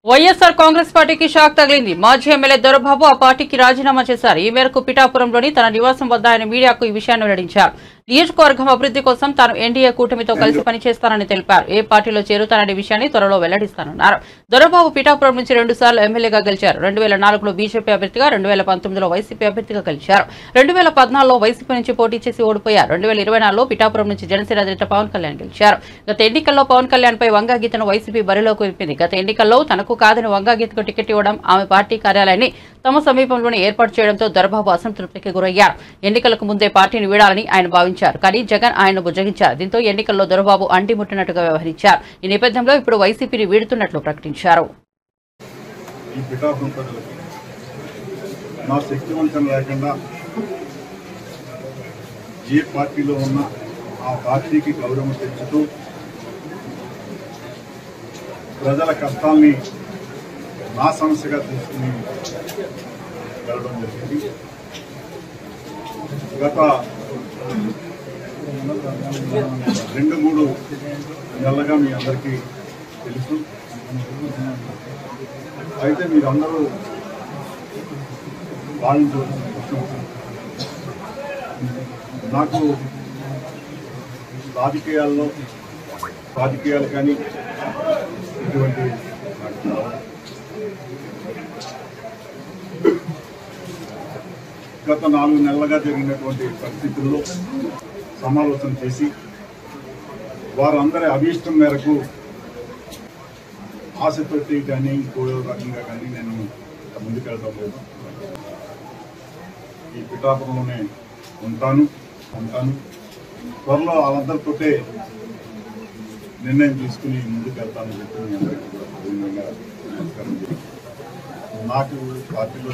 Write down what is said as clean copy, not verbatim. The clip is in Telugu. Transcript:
వైఎస్ఆర్ కాంగ్రెస్ పార్టీకి షాక్ తగిలింది. మాజీ ఎమ్మెల్యే దొరబాబు ఆ పార్టీకి రాజీనామా చేశారు. ఈ మేరకు పిఠాపురంలోని తన నివాసం వద్ద ఆయన మీడియాకు ఈ విషయాన్ని వెల్లడించారు. నియోజకవర్గం అభివృద్ధి కోసం తాను ఎన్డీఏ కూటమితో కలిసి పనిచేస్తానని తెలిపారు. ఏ పార్టీలో చేరుతాననే విషయాన్ని త్వరలో వెల్లడిస్తానన్నారు. దొరబాబు పిఠాపురం నుంచి 2 సార్లు ఎమ్మెల్యేగా గెలిచారు. 2004లో బీజేపీ అభ్యర్థిగా, 2019లో వైసీపీ అభ్యర్థిగా గెలిచారు. 2014లో వైసీపీ నుంచి పోటీ చేసి ఓడిపోయారు. 2024లో పిఠాపురం నుంచి జనసేన అధినేత పవన్ కళ్యాణ్ గెలిచారు. గత ఎన్నికల్లో పవన్ కళ్యాణ్ పై వంగాగీతను వైసీపీ బరిలోకి విప్పింది. గత ఎన్నికల్లో తనకు కాదని వంగాగీతకు టికెట్ ఇవ్వడం, ఆమె పార్టీ కార్యాలయాన్ని తమ సమీపంలోనే ఏర్పాటు చేయడంతో దొరబాబు అసంతృప్తికి గురయ్యారు. ఎన్నికలకు ముందే పార్టీని వీడాలని ఆయన భావించారు. కానీ జగన్ ఆయన్ను బుజ్జగించారు. దీంతో ఎన్నికల్లో దొరబాబు అంటిముట్టినట్టుగా వ్యవహరించారు. ఈ నేపథ్యంలో ఇప్పుడు వైసీపీని వీడుతున్నట్లు ప్రకటించారు. ఏ పార్టీలో ఉన్న ఆ పార్టీకి గౌరవం తెచ్చుతూ ప్రజల కష్టాల్ని నా సమస్యగా తీసుకుని వెళ్ళడం జరిగింది. గత 2-3 నెలలుగా మీ అందరికీ తెలుసు. అయితే మీరందరూ భావించవలసిన విషయం, నాకు రాజకీయాలు కానీ ఇటువంటి గత 4 నెలలుగా జరిగినటువంటి పరిస్థితుల్లో సమాలోచన చేసి వారందరి అభీష్టం మేరకు ఆశతోటి కానీ ఇంకో రకంగా కానీ నేను ముందుకెళ్ళడం లేదు. ఈ పిఠాపురంలోనే ఉంటాను. త్వరలో వాళ్ళందరితోటే నిర్ణయం తీసుకుని ముందుకెళ్తానని చెప్పి మీ అందరికీ కూడా నమస్కారం. నాకు పార్టీలో